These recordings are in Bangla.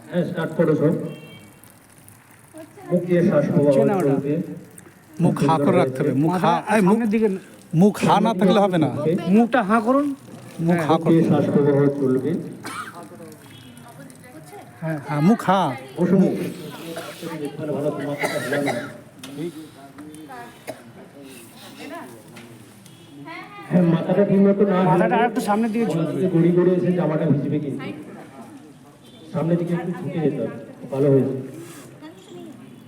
হ্যাঁ, স্টার্ট করো সব। মুখ দিয়ে শ্বাস প্রবাহ চলবে। মুখ হা করে রাখতে হবে। মুখ হা না থাকলে হবে না। মুখটা হা করুন। মুখ হা মুখ দিয়ে শ্বাস প্রবাহ চলবে। হ্যাঁ, মুখ হা। বসো মুখ। ভালো, মাথাটা হেলানো। হ্যাঁ, মাথাটা ঠিক মতো না, মাথাটা আর একটু সামনের দিকে ঝুঁকবে। গড়ি গড়ে এসে জামাটা ভিজবে, কিন্তু সামনের দিকে একটু ঝুঁকে যেতে হবে। ভালো হয়েছে।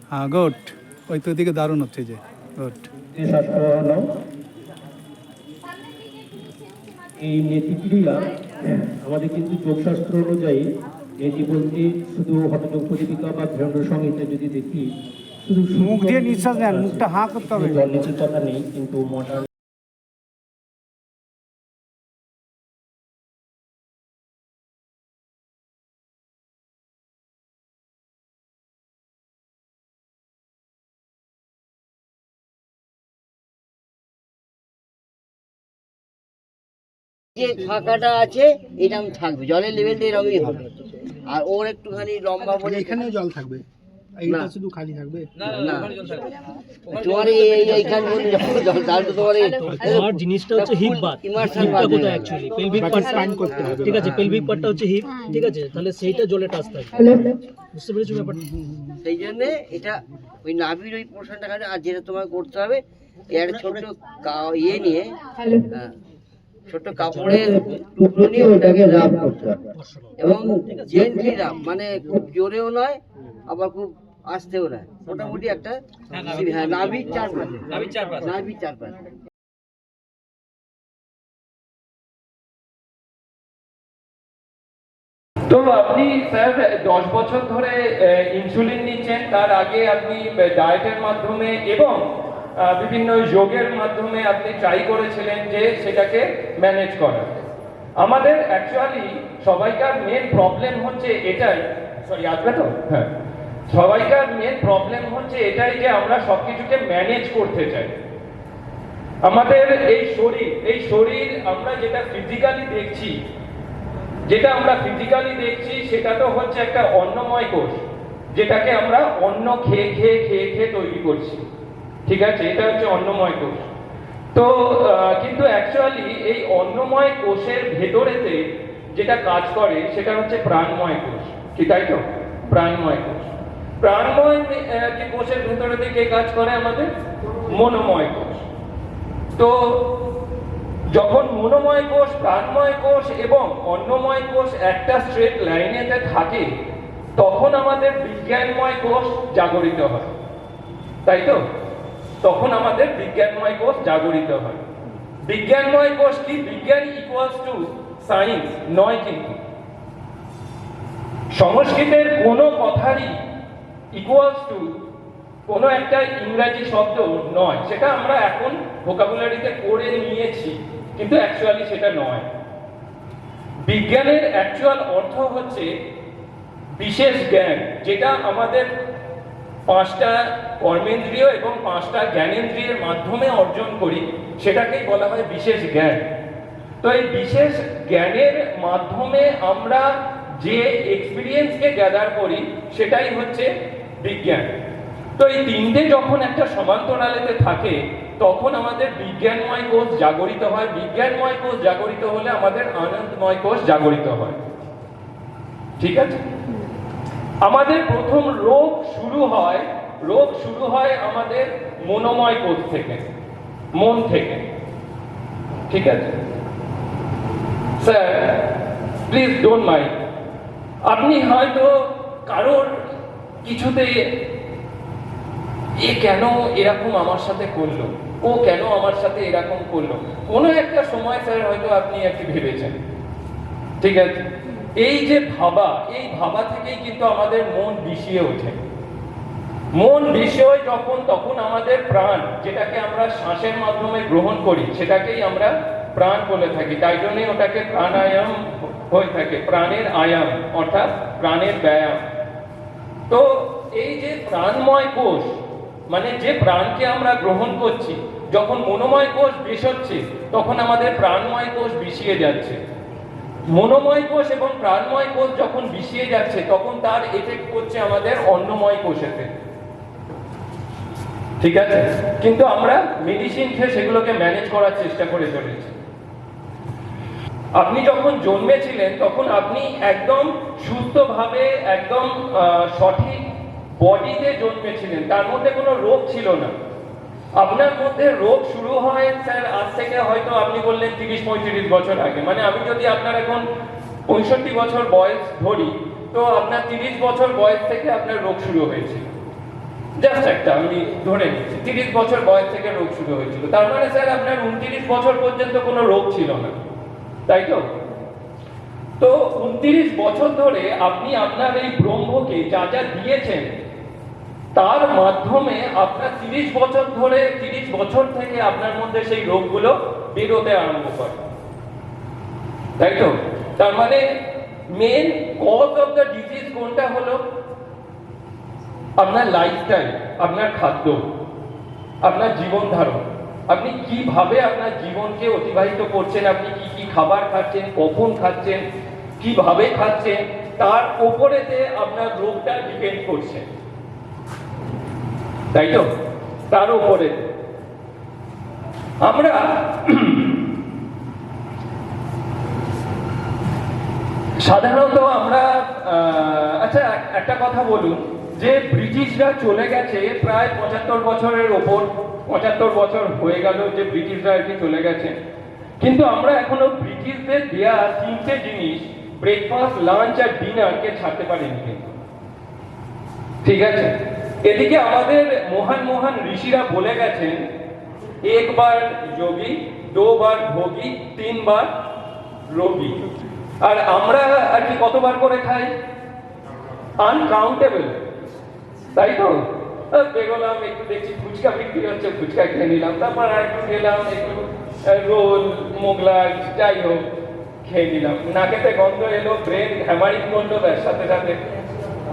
হ্যাঁ, গুড। ওই তো দিকে দারুণ হচ্ছে যে। গুড। শ্বাস প্রবাহ নাও। এই নেতিক্রিয়া আমাদের কিন্তু যোগশাস্ত্র অনুযায়ী নেতি বলতে শুধু হঠযোগ প্রদীপিকা বা ভ্রমণ সংহিতা যদি দেখি শুধু মুখ দিয়ে নিঃশ্বাস নেন, মুখটা হা করতে হবে। জল নিচের কথা নেই, কিন্তু মডার্ন যে ফাঁকাটা আছে এরকম থাকবে, জলের লেভেলটা এরকমই হবে। আর ওর একটুখানি লম্বা বলে এখানেও জল থাকবে, এইটা শুধু খালি থাকবে না, তোমার এইখানে জল তাহলে তো তোমার তোমার জিনিসটা হচ্ছে হিপ বাত। হিপটা কোথায় অ্যাকচুয়ালি পেলভিক পার্ট করতে হবে, ঠিক আছে? পেলভিক পার্টটা হচ্ছে হিপ, ঠিক আছে? তাহলে সেইটা জলে টাচ থাকবে, বুঝতে পেরেছো ব্যাপারটা? সেই জন্য এটা ওই নাভির ওই পোর্শনটা খালি। আর যেটা তোমার করতে হবে এর ছোট ইয়ে নিয়ে, ছোট কাপড়ের টুকরো নিয়ে ওটাকে রাব করতে হবে, এবং জেন্টলি রাব, মানে খুব জোরেও নয় আবার খুব আস্তেও নয়, মোটামুটি একটা নাভির চারপাশে। তো আপনি স্যার 10 বছর ধরে ইনসুলিন নিচ্ছেন, তার আগে আপনি ডায়েটের মাধ্যমে এবং বিভিন্ন যোগের মাধ্যমে আপনি ট্রাই করেছিলেন যে সেটাকে ম্যানেজ করার। আমাদের অ্যাকচুয়ালি সবাইকার মেন প্রবলেম হচ্ছে এটাই, সরি আসবে তো? হ্যাঁ, সবাইকার মেন প্রবলেম হচ্ছে এটাই যে আমরা সবকিছুকে ম্যানেজ করতে চাই। আমাদের এই শরীর আমরা যেটা ফিজিক্যালি দেখছি সেটা তো হচ্ছে একটা অন্নময় কোষ, যেটাকে আমরা অন্ন খেয়ে খেয়ে খেয়ে খেয়ে তৈরি করছি, ঠিক আছে? এটা হচ্ছে অন্নময় কোষ। তো কিন্তু অ্যাকচুয়ালি এই অন্নময় কোষের ভেতরেতে যেটা কাজ করে সেটা হচ্ছে প্রাণময় কোষ, কি তাই তো? প্রাণময় কোষ। প্রাণময় কোষের ভেতরেতে কে কাজ করে? আমাদের মনোময় কোষ। তো যখন মনোময় কোষ, প্রাণময় কোষ এবং অন্নময় কোষ একটা স্ট্রেট লাইনেতে থাকে, তখন আমাদের বিজ্ঞানময় কোষ জাগরিত হয়, তাই তো? তখন আমাদের বিজ্ঞানময় কোষ জাগরিত হয়। বিজ্ঞানময় কোষ কি? বিজ্ঞান ইকুয়ালস টু সায়েন্স নয়, কিন্তু সংস্কৃতের কোনো কথারই ইকুয়ালস টু কোনো একটা ইংরাজি শব্দ নয়। সেটা আমরা এখন ভোকাবুলারিতে করে নিয়েছি, কিন্তু অ্যাকচুয়ালি সেটা নয়। বিজ্ঞানের অ্যাকচুয়াল অর্থ হচ্ছে বিশেষ জ্ঞান, যেটা আমাদের 5টা কর্মেন্দ্রিয় এবং 5টা জ্ঞানেন্দ্রিয়ের মাধ্যমে অর্জন করি, সেটাকেই বলা হয় বিশেষ জ্ঞান। তো এই বিশেষ জ্ঞানের মাধ্যমে আমরা যে এক্সপিরিয়েন্সকে গ্যাদার করি সেটাই হচ্ছে বিজ্ঞান। তো এই তিনটে যখন একটা সমান্তরালেতে থাকে তখন আমাদের বিজ্ঞানময় কোষ জাগরিত হয়। বিজ্ঞানময় কোষ জাগরিত হলে আমাদের আনন্দময় কোষ জাগরিত হয়, ঠিক আছে? আমাদের প্রথম রোগ শুরু হয় আমাদের মনোময় কোষ থেকে, মন থেকে, ঠিক আছে? Sir please don't mind. আপনি হয়তো কারোর কিছুতে এ কেন এরকম আমার সাথে করলো, ও কেন আমার সাথে এরকম করলো, কোনো একটা সময় স্যার হয়তো আপনি একটু ভেবেছেন, ঠিক আছে? এই যে এই ভাবা থেকেই কিন্তু আমাদের মন বিষিয়ে ওঠে। মন বিষয় তখন আমাদের প্রাণ, যেটাকে আমরা শ্বাসের মাধ্যমে গ্রহণ করি, সেটাকেই আমরা প্রাণ বলে থাকি। তাই জন্যই ওটাকে প্রাণায়াম হয়ে থাকে, প্রাণের আয়াম অর্থাৎ প্রাণের ব্যায়াম। তো এই যে প্রাণময় কোষ, মানে যে প্রাণকে আমরা গ্রহণ করছি, যখন মনোময় কোষ বিষচ্ছে তখন আমাদের প্রাণময় কোষ বিষিয়ে যাচ্ছে। মনোময় কোষ এবং প্রাণময় কোষ যখন বিষিয়ে যাচ্ছে তখন তার এফেক্ট করছে আমাদের অন্নময় কোষেতে, ঠিক আছে? কিন্তু আমরা মেডিসিন খেয়ে সেগুলোকে ম্যানেজ করার চেষ্টা করে চলেছি। আপনি যখন জন্মেছিলেন তখন আপনি একদম সুস্থভাবে একদম সঠিক বডিতে জন্মেছিলেন, তার মধ্যে কোনো রোগ ছিল না। আপনার মধ্যে রোগ শুরু হয় স্যার আজ থেকে হয়তো আপনি বললেন 30-35 বছর আগে, মানে আমি যদি আপনার এখন 65 বছর বয়স ধরি, তো আপনার 30 বছর বয়স থেকে আপনার রোগ শুরু হয়েছিল। জাস্ট একটা আমি ধরে নিচ্ছি 30 বছর বয়স থেকে রোগ শুরু হয়েছিল, তার মানে স্যার আপনার 29 বছর পর্যন্ত কোনো রোগ ছিল না, তাই তো? তো 29 বছর ধরে আপনি আপনার এই ব্রহ্মকে যা যা দিয়েছেন তার মাধ্যমে আপনার 30 বছর থেকে আপনার মধ্যে সেই রোগগুলো বেরোতে আরম্ভ করে, তাই তো? তার মানে main cause of the disease কোনটা হলো? আপনার লাইফস্টাইল, আপনার খাদ্য, আপনার জীবন ধারণ, আপনি কিভাবে আপনার জীবনকে অতিবাহিত করছেন, আপনি কি কি খাবার খাচ্ছেন, কখন খাচ্ছেন, কিভাবে খাচ্ছেন, তার উপরেতে আপনার রোগটা ডিপেন্ড করছে, তাই তো? তার উপরে আমরা সাধারণত আমরা আচ্ছা একটা কথা বলুন, যে ব্রিটিশরা চলে গেছে প্রায় 75 বছরের ওপর, 75 বছর হয়ে গেল যে ব্রিটিশরা আর কি চলে গেছে, কিন্তু আমরা এখনো ব্রিটিশদের দেয়া 3টে জিনিস ব্রেকফাস্ট, লাঞ্চ আর ডিনারকে ছাড়তে পারিনি কিন্তু, ঠিক আছে? এদিকে আমাদের মহান মহান ঋষিরা বলে গেছেন, একবার যোগী, দুবার ভোগী, 3বার রোগী। আর আমরা আর কি কতবার করে খাই? আনকাউন্টেবল, তাই তো? বেরোলাম, একটু দেখছি ফুচকা বিক্রি হচ্ছে, ফুচকা খেয়ে নিলাম, তারপর আর একটু গেলাম, একটু রোল, মোগলাই, যাই হোক খেয়ে নিলাম, নাকেতে গন্ধ এলো, ব্রেন হ্যামারিং করলো, তার সাথে সাথে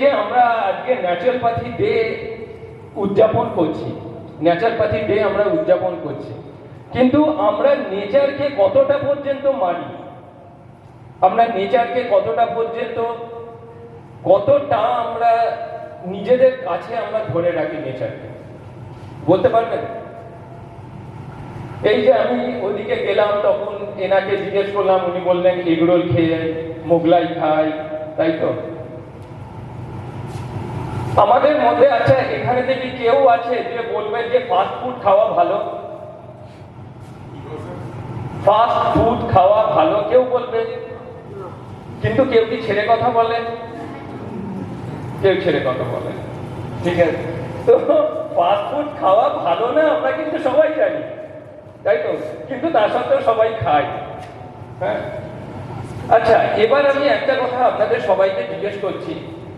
যে আমরা আজকে ন্যাচুরালপ্যাথি ডে উদযাপন করছি, ন্যাচুরালপ্যাথি ডে আমরা উদযাপন করছি, কিন্তু আমরা নেচারকে কতটা পর্যন্ত মানি? আমরা নেচারকে কতটা পর্যন্ত, কতটা আমরা নিজেদের কাছে আমরা ধরে রাখি নেচারকে, বলতে পারবেন? এই যে আমি ওদিকে গেলাম, তখন এনাকে জিজ্ঞেস করলাম, উনি বললেন এগরোল খেয়ে, মোগলাই খাই, তাই তো? আমাদের মধ্যে আচ্ছা এখানে দেখি কেউ আছে যে বলবে যে ফাস্ট ফুড খাওয়া ভালো? ফাস্ট ফুড খাওয়া ভালো কেউ বলবে, কিন্তু কেউ কি ছেড়ে কথা বলেন? কেউ ছেড়ে কথা বলেন, ঠিক আছে? তো ফাস্ট ফুড খাওয়া ভালো না আমরা কিন্তু সবাই জানি, তাই তো? কিন্তু তার সত্ত্বেও সবাই খায়, হ্যাঁ? আচ্ছা এবার আমি একটা কথা আপনাদের সবাইকে জিজ্ঞেস করছি,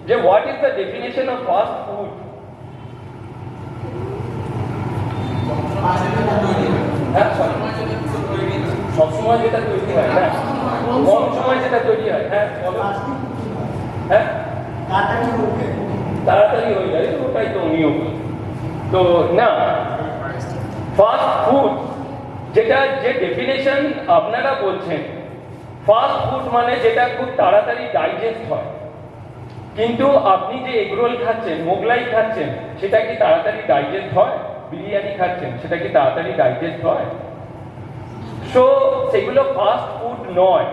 যে what is the definition of fast food? সবসময় যেটা তৈরি হয়, হ্যাঁ, কম সময় যেটা তৈরি হয়, হ্যাঁ, হ্যাঁ, তাড়াতাড়ি হয়ে যায়, ওটাই তো নিয়ম। তো না, ফাস্ট ফুড যেটা, যে ডেফিনেশন আপনারা বলছেন, ফাস্ট ফুড মানে যেটা খুব তাড়াতাড়ি ডাইজেস্ট হয়, কিন্তু আপনি যে এগরোল খাচ্ছেন, মোগলাই খাচ্ছেন, সেটা কি তাড়াতাড়ি ডাইজেস্ট হয়? বিরিয়ানি খাচ্ছেন, সেটা কি তাড়াতাড়ি ডাইজেস্ট হয়? সো সেগুলো ফাস্ট ফুড নয়,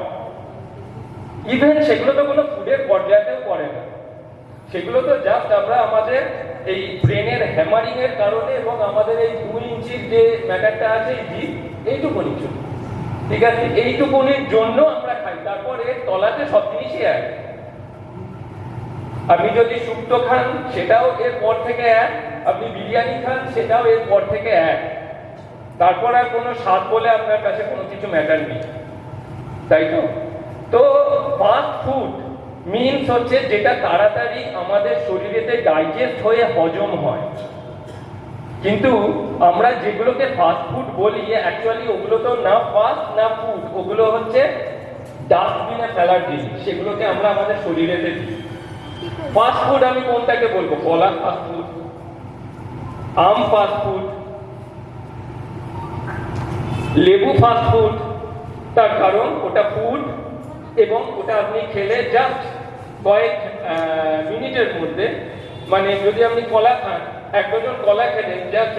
ইভেন সেগুলো তো কোনো ফুডের পর্যায়েও পড়ে না, সেগুলো তো জাস্ট আমরা আমাদের এই ব্রেনের হ্যামারিং এর কারণে এবং আমাদের এই 2 ইঞ্চির যে ম্যাটারটা আছে, এই জিভ, এইটুকুনি, ঠিক আছে, এইটুকুনির জন্য আমরা খাই, তারপর এর তলাতে সব জিনিসই এক। আপনি যদি শুক্তো খান সেটাও এর পর থেকে এক, আপনি বিরিয়ানি খান সেটাও এর পর থেকে এক, তারপর আর কোনো স্বাদ বলে আপনার কাছে কোনো কিছু ম্যাটার নেই, তাই তো? তো ফাস্ট ফুড মিনস হচ্ছে যেটা তাড়াতাড়ি আমাদের শরীরেতে ডাইজেস্ট হয়ে হজম হয়, কিন্তু আমরা যেগুলোকে ফাস্ট ফুড বলি অ্যাকচুয়ালি ওগুলো তো না ফাস্ট না ফুড, ওগুলো হচ্ছে ডাস্টবিনে ফেলার জিনিস, সেগুলোকে আমরা আমাদের শরীরেতে দিই। ফাস্ট ফুড আমি কোনটাকে বলবো? কলা ফাস্ট ফুড, আম ফাস্ট ফুড, লেবু ফাস্ট ফুড, তার কারণ ওটা ফুড, এবং ওটা আপনি খেলে জাস্ট কয়েক মিনিটের মধ্যে, মানে যদি আপনি কলা খান, 1 ডজন কলা খেলে জাস্ট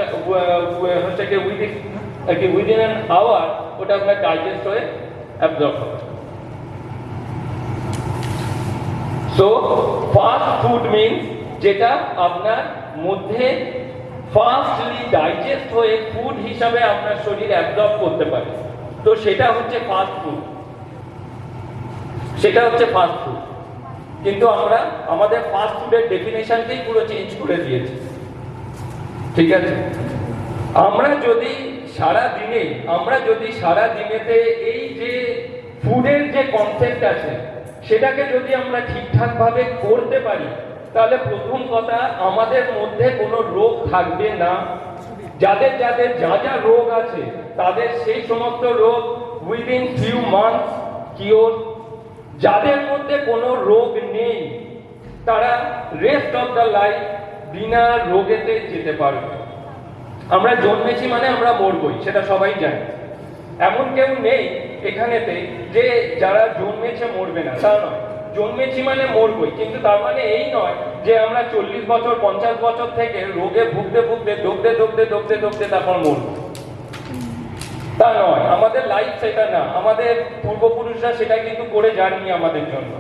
হচ্ছে কি উইদিন অ্যান আওয়ার ওটা আপনার ডাইজেস্ট হয়ে অ্যাবজর্ব হবে। সো ফাস্ট ফুড মিনস যেটা আপনার মধ্যে ফাস্টলি ডাইজেস্ট হয়ে ফুড হিসাবে আপনার শরীর অ্যাবজর্ব করতে পারে, তো সেটা হচ্ছে ফাস্ট ফুড, সেটা হচ্ছে ফাস্ট ফুড। কিন্তু আমরা আমাদের ফাস্ট ফুডের ডেফিনেশনকেই পুরো চেঞ্জ করে দিয়েছি, ঠিক আছে? আমরা যদি সারা দিনেতে এই যে ফুডের যে কনসেপ্ট আছে সেটাকে যদি আমরা ঠিকঠাক ভাবে করতে পারি, তাহলে প্রথম কথা আমাদের মধ্যে কোনো রোগ থাকবে না। যাদের যাদের যা যা রোগ আছে তাদের সেই সমস্ত রোগ উইদিন ফিউ মান্থস কিওর। যাদের মধ্যে কোনো রোগ নেই তারা রেস্ট অফ দ্য লাইফ বিনা রোগেতে যেতে পারবে। আমরা জন্মেছি মানে আমরা মরবই, সেটা সবাই জানে। এমন কেউ নেই এখানেতে যে যারা জন্মেছে মরবে না, তা নয়। জন্মেছি মানে মরবই, কিন্তু তার মানে এই নয় যে আমরা 40 বছর 50 বছর থেকে রোগে ভুগতে ভুগতে দগতে তারপর মরব, তা নয়। আমাদের লাইফ সেটা না, আমাদের পূর্বপুরুষরা সেটা কিন্তু করে যাননি আমাদের জন্য।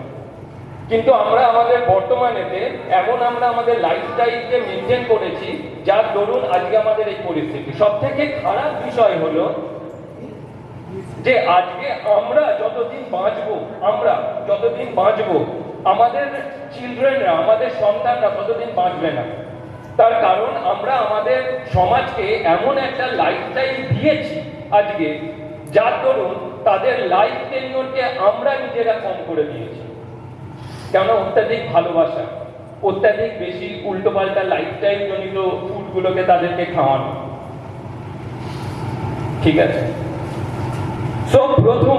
কিন্তু আমরা আমাদের বর্তমানেতে এমন আমরা আমাদের লাইফস্টাইলকে মেনটেন করেছি যার দরুন আজকে আমাদের এই পরিস্থিতি। সব থেকে খারাপ বিষয় হলো যে আজকে আমরা যতদিন বাঁচবো আমাদের চিলড্রেনরা, আমাদের সন্তানরা ততদিন বাঁচবে না। তার কারণ আমরা আমাদের সমাজকে এমন একটা লাইফস্টাইল দিয়েছি আজকে যার দরুন তাদের লাইফ টেনিওরকে আমরা নিজেরা কম করে দিয়েছি। কেন? অত্যাধিক ভালোবাসা, অত্যাধিক বেশি উল্টোপাল্টা লাইফস্টাইল জনিত ফুডগুলোকে তাদেরকে খাওয়ানো, ঠিক আছে? সো প্রথম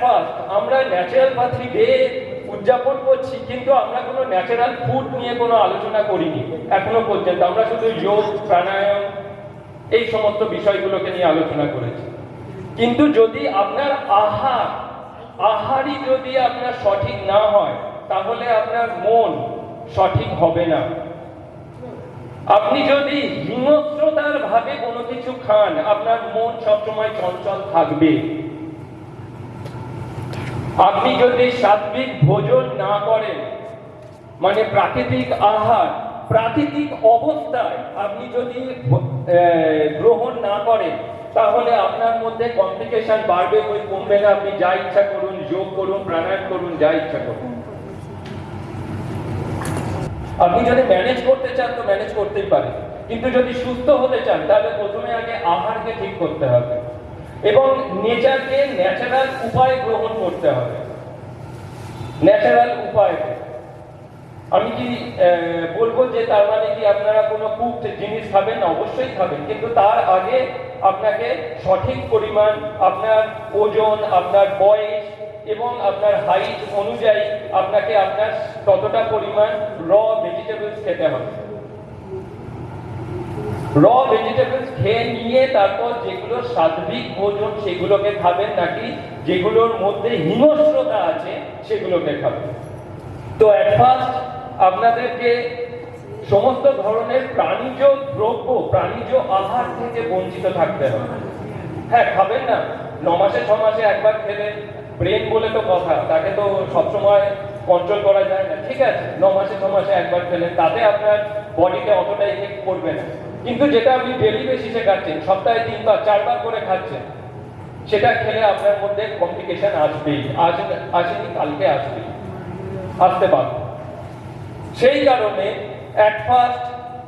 ফার্স্ট আমরা ন্যাচারাল বার্থডে ডে উদযাপন করছি, কিন্তু আমরা কোনো ন্যাচারাল ফুড নিয়ে কোনো আলোচনা করিনি এখনো পর্যন্ত। আমরা শুধু যোগ, প্রাণায়াম এই সমস্ত বিষয়গুলোকে নিয়ে আলোচনা করেছি। কিন্তু যদি আপনার আহারই যদি আপনার সঠিক না হয় তাহলে আপনার মন সঠিক হবে না। আপনি যদি হিংস্রতার ভাবে কোনো কিছু খান আপনার মন সবসময় চঞ্চল থাকবে। আপনি যদি সাত্বিক ভোজন না করেন, মানে প্রাকৃতিক আহার প্রাকৃতিক অবস্থায় আপনি যদি গ্রহণ না করেন তাহলে আপনার মধ্যে কমপ্লিকেশন বাড়বে, ওই কমবে না। আপনি যা ইচ্ছা করুন, যোগ করুন, প্রাণায়াম করুন, যা ইচ্ছা করুন। আপনি যদি ম্যানেজ করতে চান তো ম্যানেজ করতেই পারেন, কিন্তু যদি সুস্থ হতে চান তাহলে প্রথমে আগে আহারকে ঠিক করতে হবে এবং নেচারকে ন্যাচারাল উপায় গ্রহণ করতে হবে। ন্যাচারাল উপায় আমি কি বলবো যে তার মানে কি আপনারা কোনো কুকড জিনিস খাবেন না? অবশ্যই খাবেন, কিন্তু তার আগে আপনাকে সঠিক পরিমাণ আপনার ওজন, আপনার বয়স এবং আপনার হাইট অনুযায়ী আপনাকে আপনার ততটা পরিমাণ র ভেজিটেবলস খেতে হবে। র ভেজিটেবলস খেয়ে নিয়ে তারপর যেগুলো সাত্বিক ভোজন সেগুলোকে খাবেন, নাকি যেগুলোর মধ্যে হিংস্রতা আছে সেগুলোকে খাবেন। তো এট ফার্স্ট আপনাদেরকে সমস্ত ধরনের প্রাণীজ দ্রব্য, প্রাণীজ আহার থেকে বঞ্চিত থাকতে হবে। হ্যাঁ, খাবেন না, 9 মাসে 6 মাসে একবার খেলে, ব্রেন বলে তো কথা, তাকে তো সবসময় কন্ট্রোল করা যায় না, ঠিক আছে? 9 মাসে 6 মাসে একবার খেলেন, তাতে আপনার বডিতে অতটা এফেক্ট করবে না। কিন্তু যেটা আপনি ডেলি বেসিসে খাচ্ছেন, সপ্তাহে 3 বার 4 বার করে খাচ্ছেন, সেটা খেলে আপনার মধ্যে কমপ্লিকেশন আসবেই। আসেনি, কালকে আসতে পারবে। সেই কারণে এট ফার্স্ট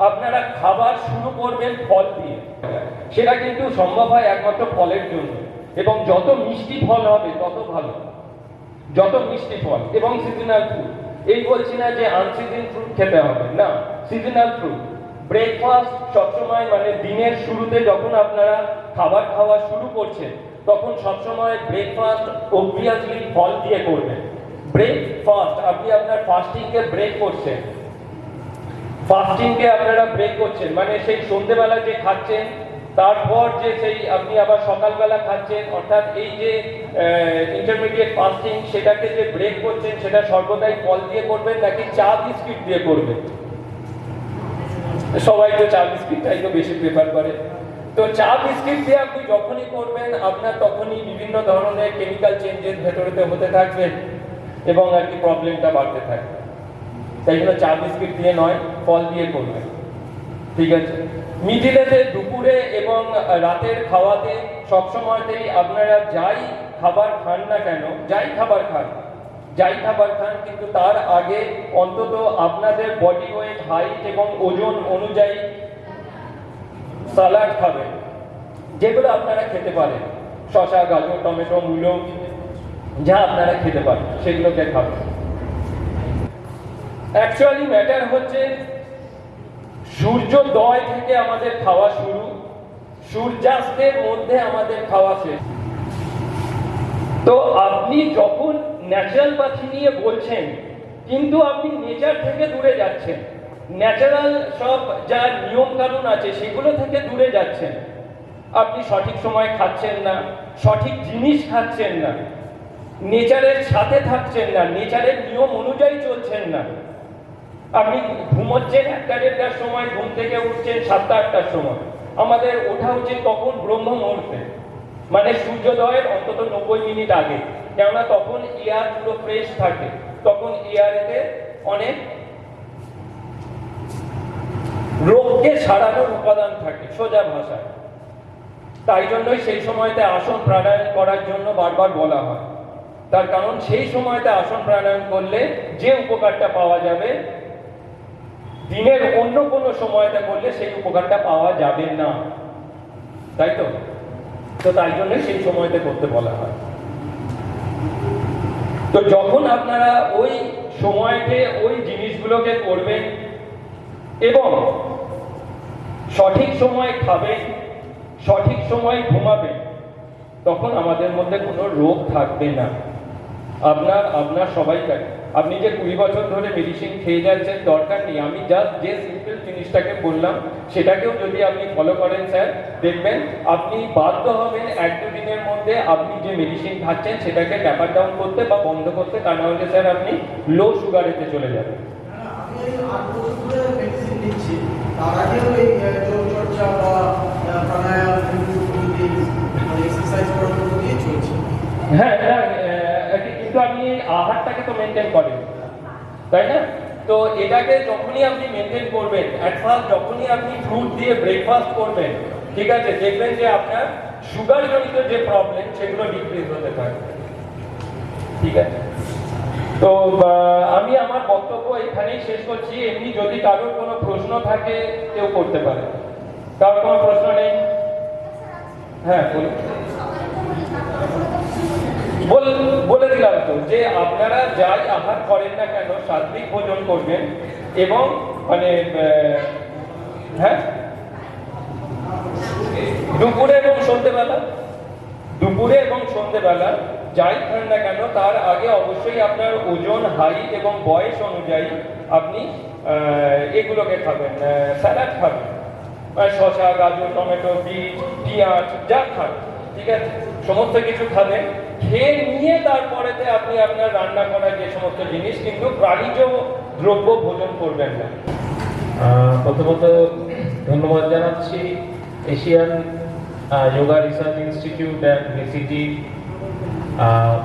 আপনারা খাবার শুরু করবেন ফল দিয়ে। সেটা কিন্তু সম্ভব হয় একমাত্র ফলের জন্য, এবং যত মিষ্টি ফল হবে তত ভালো। যত মিষ্টি ফল এবং সিজনাল ফ্রুট। এই বলছি না যে আনসিজন ফ্রুট খেতে হবে, না, সিজনাল ফ্রুট। ব্রেকফাস্ট সবসময়, মানে দিনের শুরুতে যখন আপনারা খাবার খাওয়া শুরু করছেন তখন সবসময় ব্রেকফাস্ট অবভিয়াসলি ফল দিয়ে করবেন। ব্রেকফাস্ট আপনি আপনার ফাস্টিংকে ব্রেক করছেন, ফাস্টিংকে আপনারা ব্রেক করছেন, মানে সেই সন্ধ্যেবেলা যে খাচ্ছেন তারপর যে সেই আপনি আবার সকালবেলা খাচ্ছেন, অর্থাৎ এই যে ইন্টারমিডিয়েট ফাস্টিং সেটাকে যে ব্রেক করছেন সেটা সর্বদাই ফল দিয়ে করবেন নাকি চা বিস্কিট দিয়ে করবেন? সবাই তো চা বিস্কিটটাই তো বেশি প্রেফার করে। তো চা বিস্কিট দিয়ে আপনি যখনই করবেন আপনার তখনই বিভিন্ন ধরনের কেমিক্যাল চেঞ্জেস ভেতরেতে হতে থাকবে এবং আর কি প্রবলেমটা বাড়তে থাকবে। তাই জন্য চা বিস্কিট দিয়ে নয়, ফল দিয়ে করবেন, ঠিক আছে? মিডিলেতে দুপুরে এবং রাতের খাওয়াতে সবসময়তেই আপনারা যাই খাবার খান না কেন, যাই খাবার খান কিন্তু তার আগে অন্তত আপনাদের বডি ওয়েট, হাইট এবং ওজন অনুযায়ী সালাড খাবেন, যেগুলো আপনারা খেতে পারেন, শসা, গাজর, টমেটো, মূলো, যা আপনারা খেতে পারেন সেগুলোকে খাবেন। অ্যাকচুয়ালি ম্যাটার হচ্ছে সূর্যোদয় থেকে আমাদের খাওয়া শুরু, সূর্যাস্তের মধ্যে আমাদের খাওয়া শেষ। তো আপনি যখন ন্যাচারাল পাখি নিয়ে বলছেন কিন্তু আপনি নেচার থেকে দূরে যাচ্ছেন, ন্যাচারাল সব যা নিয়ম কানুন আছে সেগুলো থেকে দূরে যাচ্ছেন। আপনি সঠিক সময় খাচ্ছেন না, সঠিক জিনিস খাচ্ছেন না, নেচারের সাথে থাকছেন না, নেচারের নিয়ম অনুযায়ী চলছেন না। আপনি ঘুমোচ্ছেন 1টা-1:30টার সময়, ঘুম থেকে উঠছেন 7টা-8টার সময়। আমাদের ওঠা উচিত তখন ব্রহ্ম মুহূর্তে, মানে সূর্যোদয়ের অন্তত 90 মিনিট আগে, কেননা তখন এয়ার পুরো ফ্রেশ থাকে, তখন এয়ারেতে অনেক রোগকে সারানোর উপাদান থাকে সোজা ভাষায়। তাই জন্যই সেই সময়তে আসন প্রাণায়াম করার জন্য বারবার বলা হয়। তার কারণ সেই সময়তে আসন প্রাণায়াম করলে যে উপকারটা পাওয়া যাবে দিনের অন্য কোনো সময়তে করলে সেই উপকারটা পাওয়া যাবে না, তাই তো? তো তাই জন্য সেই সময়তে করতে বলা হয়। তো যখন আপনারা ওই সময়তে ওই জিনিসগুলোকে করবেন এবং সঠিক সময় খাবেন, সঠিক সময় ঘুমাবেন, তখন আমাদের মধ্যে কোনো রোগ থাকবে না। আপনার সবাইকার, আপনি যে 20 বছর ধরে মেডিসিন খেয়ে যাচ্ছেন দরকার নেই। আমি জাস্ট যে সিম্পল জিনিসটাকে বললাম সেটাকেও যদি আপনি ফলো করেন স্যার, দেখবেন আপনি বাধ্য হবেন 1-2 দিনের মধ্যে আপনি যে মেডিসিন খাচ্ছেন সেটাকে ট্যাপার ডাউন করতে বা বন্ধ করতে, তা না হলে স্যার আপনি লো সুগারেতে চলে যাবেন। আমি 8 বছর ধরে মেডিসিন নিচ্ছি, তার আগেও এই যোগচর্চা বা প্রাণায়াম, এক্সারসাইজ করার মধ্যে দিয়ে চলছে। হ্যাঁ, কিন্তু আপনি আহারটাকে তো মেনটেন করেন, তাই না? তো এটাকে যখনই আপনি মেনটেন করবেন, অ্যাট ফার্স্ট যখনই আপনি ফ্রুট দিয়ে ব্রেকফাস্ট করবেন, ঠিক আছে, দেখবেন যে আপনার সুগার জনিত যে প্রবলেম সেগুলো ডিক্রিজ হতে থাকবে, ঠিক আছে? তো আমি আমার বক্তব্য এখানেই শেষ করছি। এমনি যদি কারোর কোনো প্রশ্ন থাকে কেউ করতে পারে। কারোর কোনো প্রশ্ন নেই? হ্যাঁ, বলে দিলাম তো যে আপনারা যাই আহার করেন না কেন সাত্বিক ভোজন করবেন এবং মানে হ্যাঁ দুপুরে এবং সন্ধ্যেবেলা যাই খান না কেন তার আগে অবশ্যই আপনার ওজন, হাইট এবং বয়স অনুযায়ী আপনি এগুলোকে খাবেন, স্যালাড খাবেন, শসা, গাজর, টমেটো, বিট, পেঁয়াজ, যা খান, ঠিক আছে, সমস্ত কিছু খাবেন। খেয়ে নিয়ে তারপরেতে আপনি আপনার রান্না করা যে সমস্ত জিনিস, কিন্তু প্রাণীজ দ্রব্য ভোজন করবেন না। প্রথমত ধন্যবাদ জানাচ্ছি Asian yoga research institute and ভিসিটি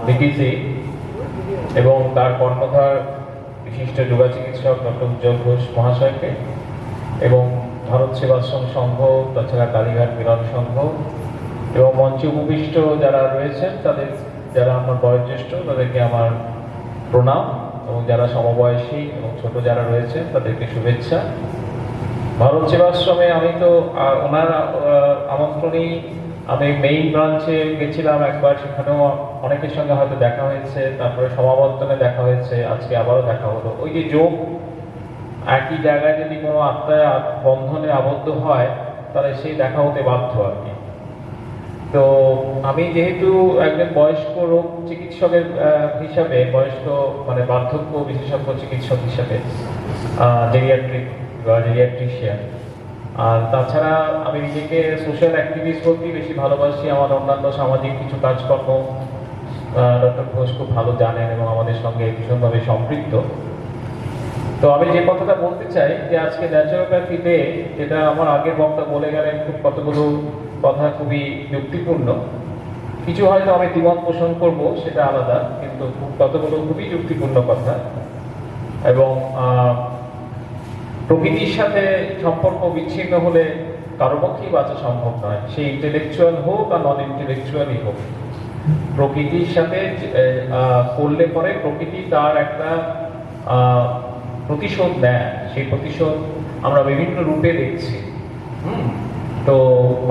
BTC এবং তার কর্ণধার বিশিষ্ট যোগা চিকিৎসক ডক্টর উজ্জ্বল ঘোষ মহাশয়কে এবং ভারত সেবাশ্রম সংঘ, তাছাড়া কালীঘাট মিলন সংঘ এবং মঞ্চে উপবিষ্ট যারা রয়েছেন তাদের, যারা আমার বয়োজ্যেষ্ঠ তাদেরকে আমার প্রণাম এবং যারা সমবয়সী এবং ছোট যারা রয়েছেন তাদেরকে শুভেচ্ছা। ভারত সেবাশ্রমে আমি তো ওনার আমন্ত্রণেই আমি মেইন ব্রাঞ্চে গেছিলাম একবার, সেখানেও অনেকের সঙ্গে হয়তো দেখা হয়েছে, তারপরে সমাবর্তনে দেখা হয়েছে, আজকে আবারও দেখা হলো। ওই যে যোগ একই জায়গায় যদি কোনো আত্মায় বন্ধনে আবদ্ধ হয় তাহলে সেই দেখা হতে বাধ্য আর কি। তো আমি যেহেতু একজন বয়স্ক রোগ চিকিৎসকের হিসাবে, বয়স্ক মানে বার্ধক্য বিশেষজ্ঞ চিকিৎসক হিসাবে, জেরিয়াট্রিক বা জেরিয়াট্রিশিয়ান, আর তাছাড়া আমি নিজেকে সোশ্যাল অ্যাক্টিভিস্ট বলতেই বেশি ভালোবাসি। আমার অন্যান্য সামাজিক কিছু কাজকর্ম ডক্টর ঘোষ খুব ভালো জানেন এবং আমাদের সঙ্গে ভীষণভাবে সম্পৃক্ত। তো আমি যে কথাটা বলতে চাই যে আজকে ন্যাচারোপ্যাথি ডে, যেটা আমার আগের বক্তা বলে গেলেন, খুব কতগুলো কথা খুবই যুক্তিপূর্ণ। কিছু হয়তো আমি দ্বিমত পোষণ করব, সেটা আলাদা, কিন্তু কতগুলো খুবই যুক্তিপূর্ণ কথা। এবং প্রকৃতির সাথে সম্পর্ক বিচ্ছিন্ন হলে কারো পক্ষেই বাঁচা সম্ভব নয়, সে ইন্টেলেকচুয়াল হোক আর নন ইন্টেলেকচুয়ালই হোক। প্রকৃতির সাথে করলে পরে প্রকৃতি তার একটা প্রতিশোধ নেয়। সেই প্রতিশোধ আমরা বিভিন্ন রূপে দেখছি। তো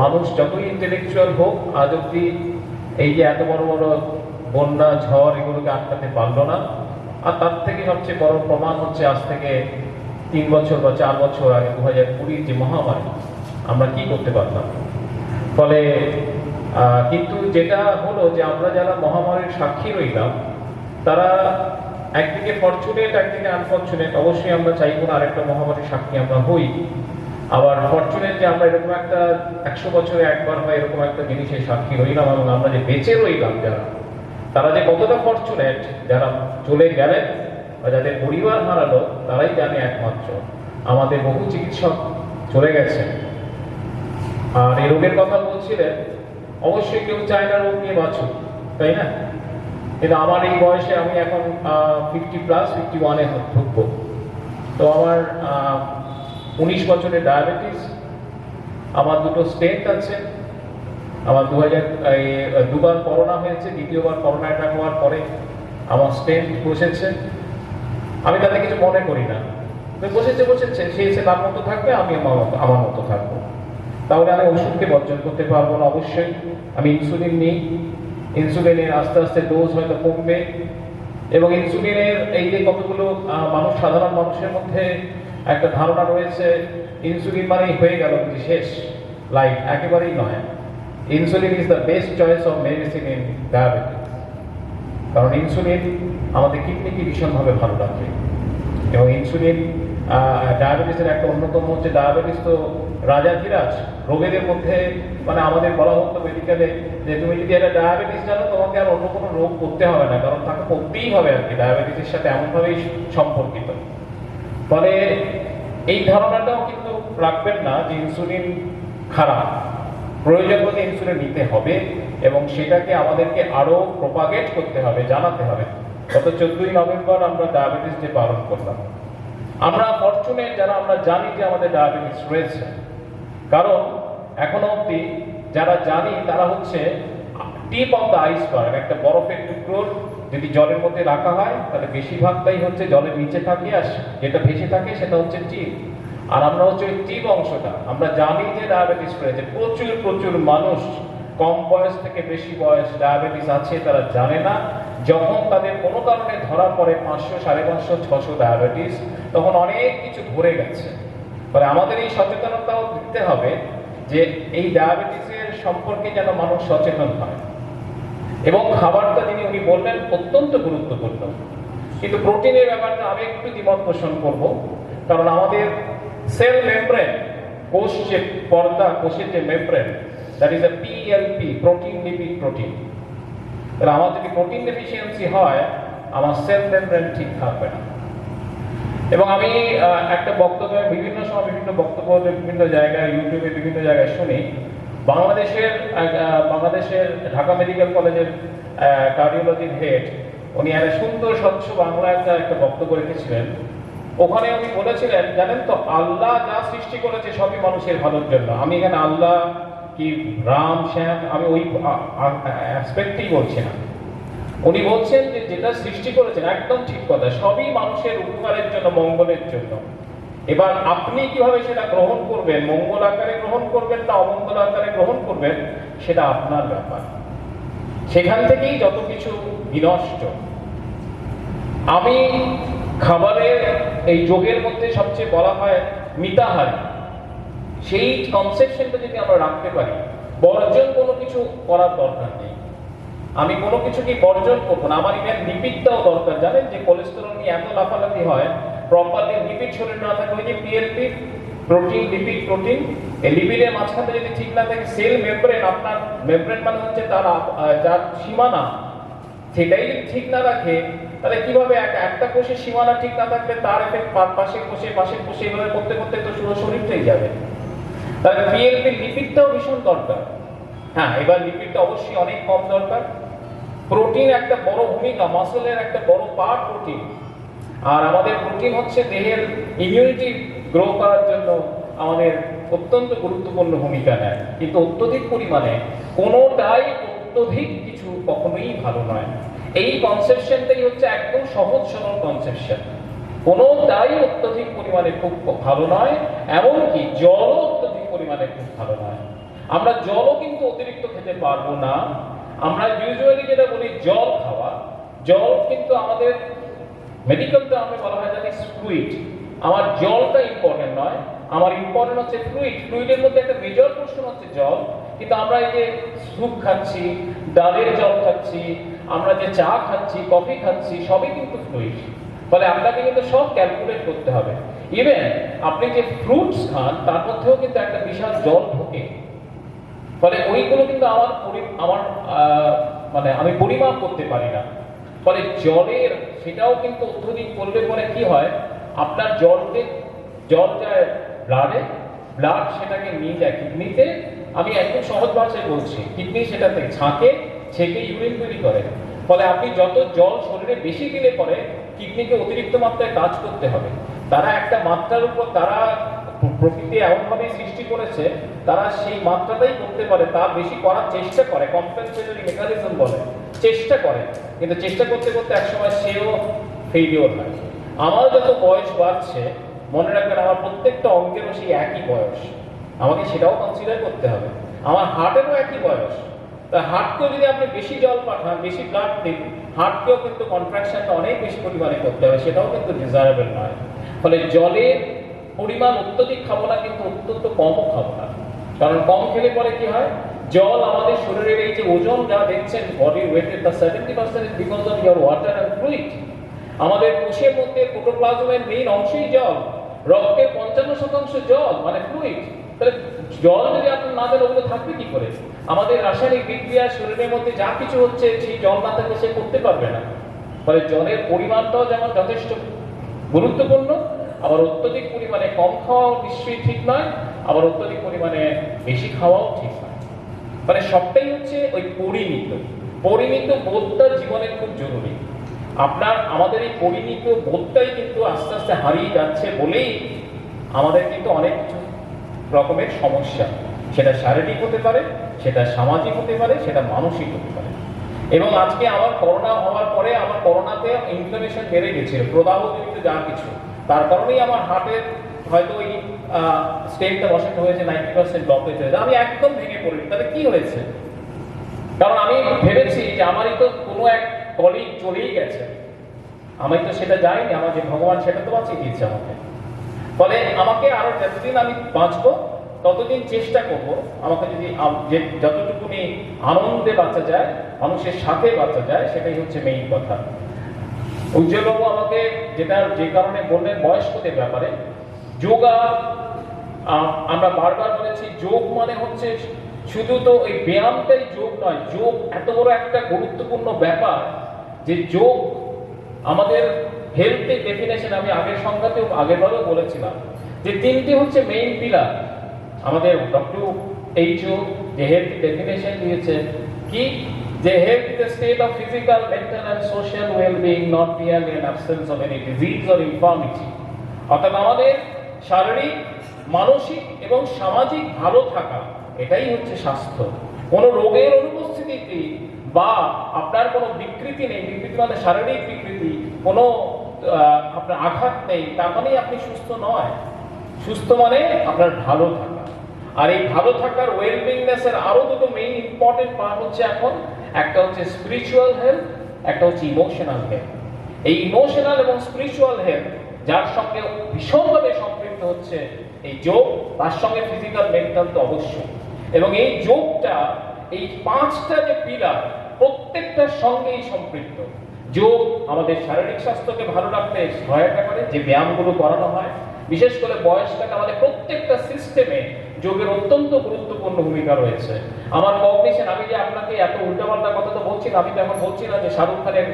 মানুষ যতই ইন্টেলেকচুয়াল হোক, আজ অব্দি এই যে এত বড় বড় বন্যা, ঝড়, এগুলোকে আটকাতে পারলো না। আর তার থেকে সবচেয়ে বড় প্রমাণ হচ্ছে আজ থেকে 3 বছর বা 4 বছর আগে 2020 যে মহামারী, আমরা কি করতে পারলাম। ফলে কিন্তু যেটা হলো যে আমরা যারা মহামারীর সাক্ষী রইলাম, তারা একদিকে ফরচুনেট, একদিকে আনফরচুনেট। অবশ্যই আমরা চাইবো না আরেকটা মহামারীর সাক্ষী আমরা হই। আবার ফরচুনেট যে আমরা এরকম একটা 100 বছরে একবার হয় এরকম একটা জিনিসের সাক্ষী রইলাম, এবং আমরা যে বেঁচে রইলাম যারা, তারা যে কতটা ফরচুনেট, যারা চলে গেলেন বা যাদের পরিবার হারালো, তারাই জানে একমাত্র। আমাদের বহু চিকিৎসক চলে গেছেন। আর এই রোগের কথা বলছিলেন, অবশ্যই কেউ চায় না রোগ নিয়ে বাঁচুক, তাই না? কিন্তু আমার এই বয়সে, আমি এখন 50+51-এ ঢুকবো। তো আমার 19 বছরের ডায়াবেটিস, আমার 2টো স্টেন্ট আছে, আমার 2বার করোনা হয়েছে, দ্বিতীয়বার করোনা অ্যাটাক হওয়ার পরে আমার স্টেন্ট বসেছে। আমি তাতে কিছু মনে করি না, বসেছে সে এসে তার মতো থাকবে, আমি আমার মতো থাকবো। তাহলে আমি ওষুধকে বর্জন করতে পারবো না। অবশ্যই আমি ইনসুলিন নিই, ইনসুলিনের আস্তে আস্তে ডোজ হয়তো কমবে। এবং ইনসুলিনের এই যে কতগুলো সাধারণ মানুষের মধ্যে একটা ধারণা রয়েছে, ইনসুলিন মানেই হয়ে গেল যে শেষ লাইফ, একেবারেই নয়। Insulin is the best choice of medicine in diabetes. কারণ ইনসুলিন আমাদের কিডনিকে ভীষণভাবে ভালো রাখে। এবং ইনসুলিন ডায়াবেটিসের একটা অন্যতম হচ্ছে, ডায়াবেটিস তো রাজাধিরাজ রোগের মধ্যে। মানে আমাদের বলা হতো মেডিকেলে যে তুমি যদি একটা ডায়াবেটিস জানো, তোমাকে আর অন্য কোনো রোগ করতে হবে না, কারণ তাকে করতেই হবে আর কি, ডায়াবেটিসের সাথে এমনভাবেই সম্পর্কিত। ফলে এই ধারণাটাও কিন্তু রাখবেন না যে ইনসুলিন খারাপ। প্রয়োজন হলে ইনসুলিন নিতে হবে, এবং সেটাকে আমাদেরকে আরো প্রপাগেট করতে হবে, জানাতে হবে। গত 14ই নভেম্বর আমরা ডায়াবেটিস ডে পালন করলাম। আমরা ফরচুনেট যারা আমরা জানি যে আমাদের ডায়াবেটিস রয়েছে, কারণ এখনো অব্দি যারা জানি তারা হচ্ছে টিপ অফ দ্য আইসবার্গ। একটা বরফের টুকরোর যদি জলের মধ্যে রাখা হয়, তাহলে বেশিরভাগটাই হচ্ছে জলের নিচে থাকে, আর যেটা ভেসে থাকে সেটা হচ্ছে টিপ। আর আমরা হচ্ছে ওই টিপ অংশটা। আমরা জানি যে ডায়াবেটিস রয়েছে, প্রচুর প্রচুর মানুষ কম বয়স থেকে বেশি বয়স ডায়াবেটিস আছে, তারা জানে না। যখন তাদের কোনো কারণে ধরা পড়ে 500, 550, 600 ডায়াবেটিস, তখন অনেক কিছু ধরে গেছে। ফলে আমাদের এই সচেতনতাও দিতে হবে যে এই ডায়াবেটিসের সম্পর্কে যেন মানুষ সচেতন হয়। এবং খাবারটা উনি বললেন অত্যন্ত গুরুত্বপূর্ণ। কিন্তু প্রোটিনের ব্যাপারটা আমি একটু দ্বিমত পোষণ করব, কারণ আমাদের সেল মেমব্রেন, কোষ যে পর্দা, কোষের যে membrane, that is a PLP, protein lipid protein. তাহলে আমার যদি প্রোটিন ডেফিসিয়েন্সি হয়, আমার সেল মেমব্রেন ঠিক থাকবে না। এবং আমি একটা বক্তব্য, বিভিন্ন সময় বিভিন্ন বক্তব্য বিভিন্ন জায়গায়, ইউটিউবে বিভিন্ন জায়গায় শুনি। বাংলাদেশের ঢাকা মেডিকেল কলেজের কার্ডিওলজির হেড, উনি একটা সুন্দর স্বচ্ছ বাংলা একটা বক্তব্য রেখেছিলেন। ওখানে উনি বলেছিলেন, জানেন তো, আল্লাহ যা সৃষ্টি করেছে সবই মানুষের ভালোর জন্য। আমি এখানে আল্লাহ কি রাম শ্যাম, আমি ওই অ্যাসপেক্টেই বলছি না। উনি বলছেন যে যেটা সৃষ্টি করেছেন একদম ঠিক কথা, সবই মানুষের উপকারের জন্য, মঙ্গলের জন্য। এবার আপনি কিভাবে সেটা গ্রহণ করবেন, মঙ্গল আকারে গ্রহণ করবেন না অমঙ্গল আকারে গ্রহণ করবেন, সেটা আপনার ব্যাপার। সেখান থেকেই যত কিছু বিনষ্ট। আমি খাবারের এই যোগের মধ্যে সবচেয়ে বলা হয় মিতাহারি, সেই কনসেপশনটা যদি আমরা রাখতে পারি, বর্জন কোনো কিছু করার দরকার নেই। আমি কোনো কিছুকে বর্জন করবো না। আমার ইভেন লিপিডটাও দরকার। জানেন যে কোলেস্টেরল নিয়ে এত লাফালাফি হয়, প্রপারলি লিপিড শরীর না থাকলে যে PLP, প্রোটিন, লিপিড, প্রোটিন। এই লিপিডের মাঝখানে যদি ঠিক না থাকে, সেল মেমব্রেন, আপনার মেমব্রেন মানে হচ্ছে তার যার সীমানা, সেটাই যদি ঠিক না রাখে, তাহলে কিভাবে একটা কোষের সীমানা ঠিক না থাকলে তার এফেক্ট পাশের কোষে এভাবে করতে করতে তো পুরো শরীরটাই যাবে। তাহলে পিএলপি লিপিডটাও ভীষণ দরকার। হ্যাঁ, এবার লিপিডটা অবশ্যই অনেক কম দরকার। প্রোটিন একটা বড় ভূমিকা, মাসলের একটা বড় পার্ট প্রোটিন। আর আমাদের প্রোটিন হচ্ছে দেহের ইমিউনিটি গ্রো করার জন্য আমাদের অত্যন্ত গুরুত্বপূর্ণ ভূমিকা নেয়, কিন্তু অত্যধিক পরিমাণে কোনোটাই অত্যধিক কিছু কখনোই ভালো নয়। এই কনসেপশনটাই হচ্ছে একদম সহজ সরল কনসেপশন। কোনোটাই অত্যধিক পরিমাণে খুব ভালো নয়, এমনকি জলও অত্যধিক পরিমাণে খুব ভালো নয়। আমরা জলও কিন্তু অতিরিক্ত খেতে পারবো না। আমরা ইউজুয়ালি যেটা বলি জল খাওয়া, জল কিন্তু আমাদের মেডিকেল টার্মে বলা হয় দ্যাট ইজ ফ্লুইড। আমার জলটা ইম্পর্টেন্ট নয়, আমার ইম্পর্টেন্ট হচ্ছে ফ্লুইড। ফ্লুইডের মধ্যে একটা মেজর পোর্শন হচ্ছে জল। কিন্তু আমরা এই যে স্যুপ খাচ্ছি, ডালের জল খাচ্ছি, আমরা যে চা খাচ্ছি, কফি খাচ্ছি, সবই কিন্তু ফ্লুইড। ফলে আপনাকে কিন্তু সব ক্যালকুলেট করতে হবে। ইভেন আপনি যে ফ্রুটস খান তার মধ্যেও কিন্তু একটা বিশাল জল ঢোকে। ফলে ওইগুলো কিন্তু আমার মানে আমি পরিমাপ করতে পারি না। ফলে জলের সেটাও কিন্তু অত্যধিক করলে পরে কি হয়, আপনার জল যায় ব্লাডে, ব্লাড সেটাকে নিয়ে যায় কিডনিতে। আমি একদম সহজ ভাষায় বলছি, কিডনি সেটাতে ছেঁকে ইউরিন তৈরি করে। ফলে আপনি যত জল শরীরে বেশি দিলে পরে কিডনিকে অতিরিক্ত মাত্রায় কাজ করতে হবে। তারা একটা মাত্রার উপর, তারা প্রকৃতি এমনভাবে সৃষ্টি করেছে, তারা সেই মাত্রাটাই করতে পারে, তার বেশি করার চেষ্টা করে, কম্পেনসেটরি মেকানিজম বলে, চেষ্টা করে। কিন্তু চেষ্টা করতে করতে একসময় সেও ফেইলিওর হয়। আমার যত বয়স বাড়ছে, মনে রাখবেন আমার প্রত্যেকটা অঙ্গেরও সেই একই বয়স, আমাকে সেটাও কনসিডার করতে হবে। আমার হার্টেরও একই বয়স। তা হার্টকেও যদি আপনি বেশি জল পাঠান, বেশি ব্লাড দিন, হার্টকেও কিন্তু কন্ট্রাকশনটা অনেক বেশি পরিমাণে করতে হবে, সেটাও কিন্তু ডিজায়ারেবল নয়। ফলে জলের পরিমাণ অত্যধিক খাবো না, কিন্তু অত্যন্ত কমও খাবো না। কারণ কম খেলে পরে কি হয়, জল আমাদের শরীরের এই যে ওজন যা দেখছেন বডির ওয়েটের, তার 70% is because of your water and fluid. আমাদের কোষের মধ্যে প্রোটোপ্লাজমের মেইন অংশই জল, রক্তের 55% জল মানে ফ্লুইড। তাহলে জল যদি আপনার না দেন, ওগুলো থাকবে কি করে? আমাদের রাসায়নিক বিক্রিয়া শরীরের মধ্যে যা কিছু হচ্ছে, সেই জল না থাকলে সে করতে পারবে না। ফলে জলের পরিমাণটাও যেমন যথেষ্ট গুরুত্বপূর্ণ, আবার অত্যধিক পরিমাণে কম খাওয়াও নিশ্চয়ই ঠিক নয়, আবার অত্যধিক পরিমাণে বেশি খাওয়াও ঠিক নয়। মানে সবটাই হচ্ছে ওই পরিমিত বোধটা জীবনে খুব জরুরি। আমাদের এই পরিমিত বোধটাই কিন্তু আস্তে আস্তে হারিয়ে যাচ্ছে বলেই আমাদের কিন্তু অনেক কিছু রকমের সমস্যা, সেটা শারীরিক হতে পারে, সেটা সামাজিক হতে পারে, সেটা মানসিক হতে পারে। এবং আজকে আমার করোনা হওয়ার পরে আমার করোনাতে ইনফ্লামেশন বেড়ে গেছিল, প্রদাহজনিত যা কিছু, তার কারণেই আমার হার্টের হয়তো ওই স্টেনটা বসাতে হয়েছে, 90% ব্লকেজ হয়েছে। আমি একদম ভেঙে পড়ি। তাহলে কি হয়েছে? কারণ আমি ভেবেছি যে আমারই তো কোনো এক কলিগ চলেই গেছে, আমি তো সেটা যাইনি, আমার যে ভগবান সেটা তো বাঁচিয়ে দিয়েছে আমাকে। ফলে আমাকে আরো যতদিন আমি বাঁচবো ততদিন চেষ্টা করব, আমাকে যদি যতটুকুনি আনন্দে বাঁচা যায়, মানুষের সাথে বাঁচা যায়, সেটাই হচ্ছে মেইন কথা। উজ্জ্বলবাবু আমাকে যে কারণে বললেন বয়স্কদের ব্যাপারে, যোগা, আমরা বারবার বলেছি যোগ মানে হচ্ছে শুধু তো ওই ব্যায়ামটাই যোগ নয়। যোগ এত বড় একটা গুরুত্বপূর্ণ ব্যাপার যে যোগ আমাদের হেলথের ডেফিনেশন, আমি আগের সংখ্যাতেও আগেরবারও বলেছিলাম যে তিনটি হচ্ছে মেইন পিলার। আমাদের WHO যে হেলথ ডেফিনেশন দিয়েছে কি, যে health is a state of physical, mental and social well-being, not merely an absence of any disease or infirmity। অর্থাৎ আমাদের শারীরিক, মানসিক এবং সামাজিক ভালো থাকা, এটাই হচ্ছে স্বাস্থ্য। কোনো রোগের অনুপস্থিতিতে বা আপনার কোনো বিকৃতি নেই, বিকৃতি মানে শারীরিক বিকৃতি, কোনো আপনার আঘাত নেই, তার মানেই আপনি সুস্থ নয়। সুস্থ মানে আপনার ভালো থাকা। আর এই ভালো থাকার ওয়েলবিংনেসের আরো দুটো মেইন ইম্পর্টেন্ট পার্ট হচ্ছে এখন, একটা হচ্ছে স্পিরিচুয়াল হেলথ, একটা হচ্ছে ইমোশনাল হেলথ। এই ইমোশনাল এবং স্পিরিচুয়াল হেলথ যার সঙ্গে ভীষণভাবে সম্পৃক্ত হচ্ছে এই যোগ, তার সঙ্গে ফিজিক্যাল, মেন্টাল তো অবশ্যই। এবং এই যোগটা, এই পাঁচটা যে পিলার, প্রত্যেকটার সঙ্গেই সম্পৃক্ত। যোগ আমাদের শারীরিক স্বাস্থ্যকে ভালো রাখতে সহায়তা করে, যে ব্যায়ামগুলো করানো হয়। বিশেষ করে বয়সটাকে আমাদের প্রত্যেকটা সিস্টেমে যোগের অত্যন্ত গুরুত্বপূর্ণ ভূমিকা রয়েছে। আমার কগনিশন, আমি যে আপনাকে এত উল্টাপাল্টা কথা তো বলছি না, আমি তো এখন বলছি না যে শাহরুখ খানের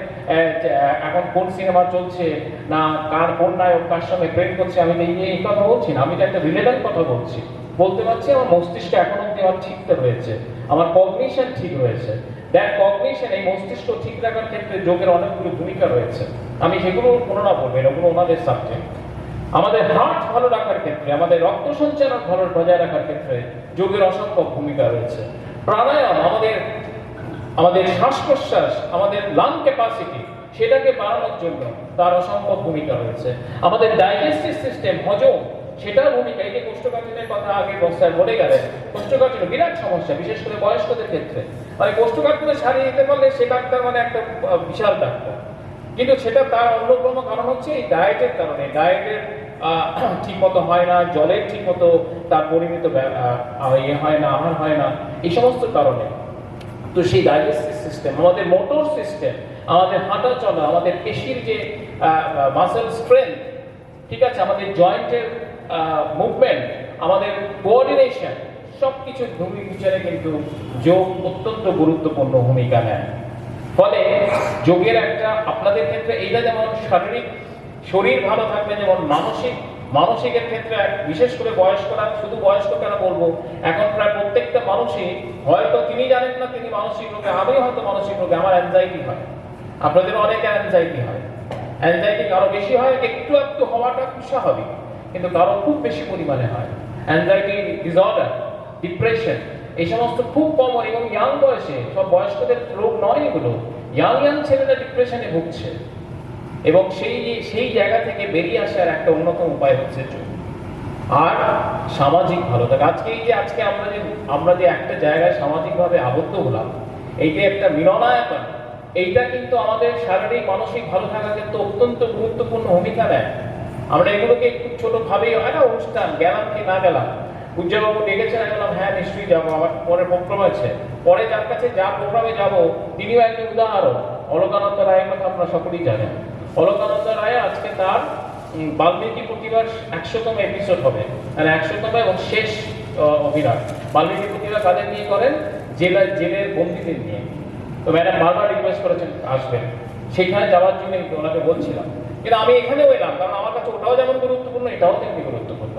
এখন কোন সিনেমা চলছে না, কার কোন নায়ক কার সঙ্গে প্রেম করছে, আমি এই কথা বলছি না, আমি তো একটা রিলেভেন্ট কথা বলছি। বলতে পারছি আমার মস্তিষ্ক এখন অব্দি আমার ঠিক রয়েছে, আমার কগনিশন ঠিক রয়েছে। দ্যাট কগনিশন, এই মস্তিষ্ক ঠিক রাখার ক্ষেত্রে যোগের অনেকগুলো ভূমিকা রয়েছে, আমি সেগুলো কোনো না বলবো, এগুলো ওনাদের সাবজেক্ট। আমাদের হার্ট ভালো রাখার ক্ষেত্রে, আমাদের রক্ত সঞ্চালন ভালো বজায় রাখার ক্ষেত্রে যোগের অসংখ্য ভূমিকা রয়েছে। প্রাণায়াম আমাদের শ্বাস প্রশ্বাস, আমাদের লাং ক্যাপাসিটি সেটাকে বাড়ানোর জন্য তার অসংখ্য ভূমিকা রয়েছে। আমাদের ডাইজেস্টিভ সিস্টেম, হজম, সেটার ভূমিকা। এই যে কোষ্ঠকাঠিন্যের কথা আগে স্যার বলে গেলেন, কোষ্ঠকাঠিন্য বিরাট সমস্যা, বিশেষ করে বয়স্কদের ক্ষেত্রে। মানে কোষ্ঠকাঠিন্য সারিয়ে দিতে পারলে সে ডাক্তার মানে একটা বিশাল ডাক্তার, কিন্তু সেটা তার অন্যতম কারণ হচ্ছে এই ডায়েটের কারণে। ডায়েটের ঠিক মতো হয় না, জলের ঠিক মতো তার পরিমিত হয় না, আহার হয় না, এই সমস্ত কারণে। তো সেই ডাইজেস্টিভ সিস্টেম, আমাদের মোটর সিস্টেম, আমাদের হাঁটা চলা, আমাদের পেশির যে মাসেল স্ট্রেংথ, ঠিক আছে, আমাদের জয়েন্টের মুভমেন্ট, আমাদের কোঅর্ডিনেশন, সব কিছুর বিচারে কিন্তু যোগ অত্যন্ত গুরুত্বপূর্ণ ভূমিকা নেয়। ফলে যোগের একটা আপনাদের ক্ষেত্রে এইটা যেমন শারীরিক শরীর ভালো থাকবে, যেমন মানসিকের ক্ষেত্রে, বিশেষ করে বয়স্করা, শুধু বয়স্ক কেন বলবো, এখন প্রায় প্রত্যেকটা মানুষই, হয়তো তিনি জানেন না তিনি মানসিক রোগে, আমিও হয়তো মানসিক রোগে, আমার অ্যাংজাইটি হয়, আপনাদের অনেকে অ্যাংজাইটি হয়। অ্যাংজাইটি কারো বেশি হয়, একটু একটু হওয়াটা খুব স্বাভাবিক, কিন্তু কারো খুব বেশি পরিমাণে হয়। অ্যাংজাইটি ডিসঅর্ডার, ডিপ্রেশন, এই সমস্ত খুব কমন, এবং ইয়াং বয়সে, সব বয়স্কদের রোগ নয় এগুলো, ইয়াং ছেলেরা ডিপ্রেশনে ভুগছে। এবং সেই জায়গা থেকে বেরিয়ে আসার একটা অন্যতম উপায় হচ্ছে যোগ। আর সামাজিক ভালো থাকা। আজকে আমরা যে একটা জায়গায় সামাজিকভাবে আবদ্ধ হলাম, এই যে একটা মিলনায়তন, এইটা কিন্তু আমাদের শারীরিক মানসিক ভালো থাকা কিন্তু অত্যন্ত গুরুত্বপূর্ণ ভূমিকা নেয়। আমরা এগুলোকে খুব ছোট ভাবেই একটা অনুষ্ঠান, গেলাম কি না গেলাম, উজ্জ্বলবাবু ডেকেছেন, আমি বললাম হ্যাঁ নিশ্চয়ই যাবো, আমার পরে প্রোগ্রাম আছে, পরে যার কাছে যা প্রোগ্রামে যাবো তিনিও একজন উদাহরণ। অলকানন্দ রায়ের কথা আপনারা সকলেই জানেন। অলকানন্দ রায় আজকে তার বাল্মীকি প্রতিভার 100তম এপিসোড হবে, মানে 100তম এবং শেষ অভিনয়। বাল্মীকি প্রতিভা কাদের নিয়ে করেন? জেলের বন্দীদের নিয়ে। তো ম্যাডাম বারবার রিকোয়েস্ট করেছেন আসবেন, সেখানে যাওয়ার জন্য ওনাকে বলছিলাম, কিন্তু আমি এখানেও এলাম, কারণ আমার কাছে ওটাও যেমন গুরুত্বপূর্ণ, এটাও তেমনি গুরুত্বপূর্ণ।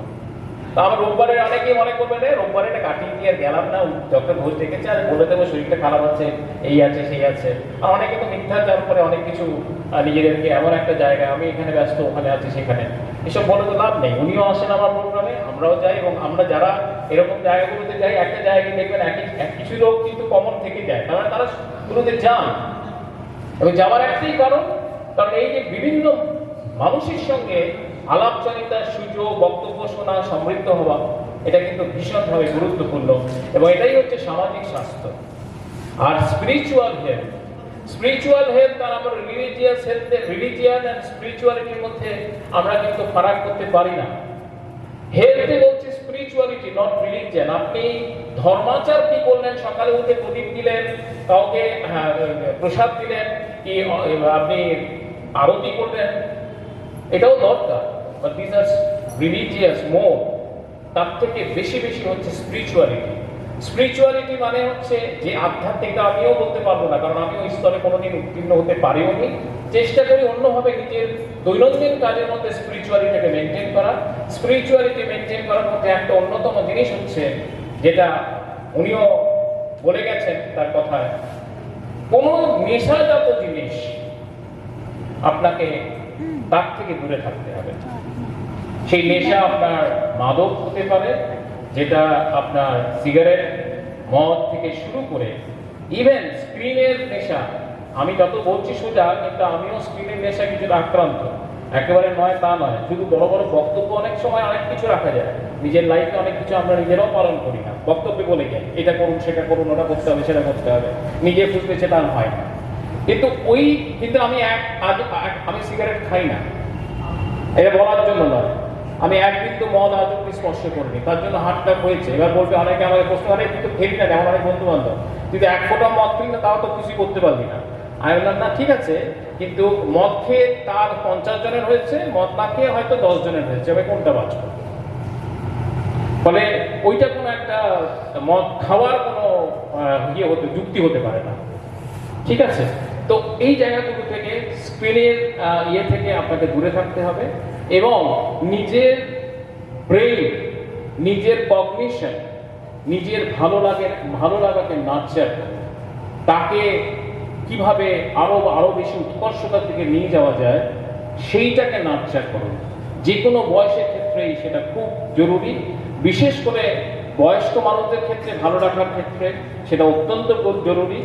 তা আমার রোববারে অনেকেই মনে করবেন রোববারে এটা কাটিয়ে দিয়ে আর গেলাম না, ডক্টর ঘোষ ডেকেছে আর বলে দেবো শরীরটা খারাপ আছে, এই আছে সেই আছে। আর অনেকে তো মিথ্যাচার করে অনেক কিছু নিজেদেরকে এমন একটা জায়গায়, আমি এখানে ব্যস্ত, ওখানে আছি, সেখানে, এসব বলে তো লাভ নেই। উনিও আসেন আমার প্রোগ্রামে, আমরাও যাই, এবং আমরা যারা এরকম জায়গাগুলোতে যাই, একটা জায়গায় দেখবেন কিছু লোক কিন্তু কমন থেকে যায়, কারণ তারা গুলোতে যান, এবং যাওয়ার একটাই কারণ এই যে বিভিন্ন মানুষের সঙ্গে আলাপচারিতার সুযোগ, বক্তব্য শোনা, সমৃদ্ধ হওয়া, এটা কিন্তু ভীষণভাবে গুরুত্বপূর্ণ, এবং এটাই হচ্ছে সামাজিক স্বাস্থ্য। আর স্পিরিচুয়াল হেলথ আর আমরা রিলিজিয়াস হেলথ, রিলিজিয়ান এন্ড স্পিরিচুয়ালিটির মধ্যে আমরা কিন্তু ফারাক করতে পারি না। হেলথে বলছে স্পিরিচুয়ালিটি, নট রিলিজিয়ান। আপনি ধর্মাচার কি করলেন, সকালে উঠে প্রদীপ দিলেন, কাউকে প্রসাদ দিলেন, কি আপনি আরতি করলেন, এটাও দরকার, বাট দিস আর রিলিজিয়াস মোর। তার থেকে বেশি হচ্ছে স্পিরিচুয়ালিটি মানে হচ্ছে যে আধ্যাত্মিক, আমিও বলতে পারবো না, কারণ আমি ওই স্তরে কোনোদিন উত্তীর্ণ হতে পারিও নি। চেষ্টা করি অন্যভাবে নিজের দৈনন্দিন কাজের মধ্যে স্পিরিচুয়ালিটিকে মেনটেন করা। স্পিরিচুয়ালিটি মেনটেন করার মধ্যে একটা অন্যতম জিনিস হচ্ছে, যেটা উনিও বলে গেছেন তার কথায়, কোনো নেশাজাত জিনিস আপনাকে তার থেকে দূরে থাকতে হবে। সেই নেশা আপনার মাদক হতে পারে, যেটা আপনার সিগারেট, মদ থেকে শুরু করে ইভেন স্ক্রিনের নেশা। আমি যত বলছি সোজা, কিন্তু আমিও স্ক্রিনের নেশা কিছুটা আক্রান্ত, একেবারে নয় তা নয়। শুধু বড় বড় বক্তব্য, অনেক সময় অনেক কিছু রাখা যায়, নিজের লাইফে অনেক কিছু আমরা নিজেরাও পালন করি না, বক্তব্যে বলে যাই এটা করুন, সেটা করুন, ওটা করতে হবে, সেটা করতে হবে, নিজে খুঁজতে সেটা হয় না। কিন্তু আমি সিগারেট খাই না, এটা বলার জন্য নয়, আমি একদিন তো মদ আজ অব্দি স্পর্শ করিনি, তার জন্য হাতটা হয়েছে। এবার বলবে অনেকে আমাদের প্রশ্ন, অনেক কিন্তু খেলি না, এমন অনেক বন্ধু বান্ধব, যদি এক ফোঁটা মদ খেলি না, তাও তো কিছু করতে পারবি না। আমি বললাম না ঠিক আছে, কিন্তু মদ খেয়ে তার 50 জনের হয়েছে, মদ না খেয়ে হয়তো 10 জনের হয়েছে, আমি কোনটা বাঁচবো? ফলে ওইটা কোনো একটা মদ খাওয়ার কোনো যুক্তি হতে পারে না। ঠিক আছে, তো এই জায়গাগুলো থেকে স্ক্রিনের থেকে আপনাকে দূরে থাকতে হবে এবং নিজের ব্রেইন, নিজের কগনিশন, নিজের ভালো লাগাকে নার্চার করুন। তাকে কিভাবে আরো বেশি উৎকর্ষতার দিকে নিয়ে যাওয়া যায় সেইটাকে নার্চার করুন। যে কোনো বয়সের ক্ষেত্রেই সেটা খুব জরুরি, বিশেষ করে বয়স্ক মানুষদের ক্ষেত্রে ভালো রাখার ক্ষেত্রে সেটা অত্যন্ত জরুরি।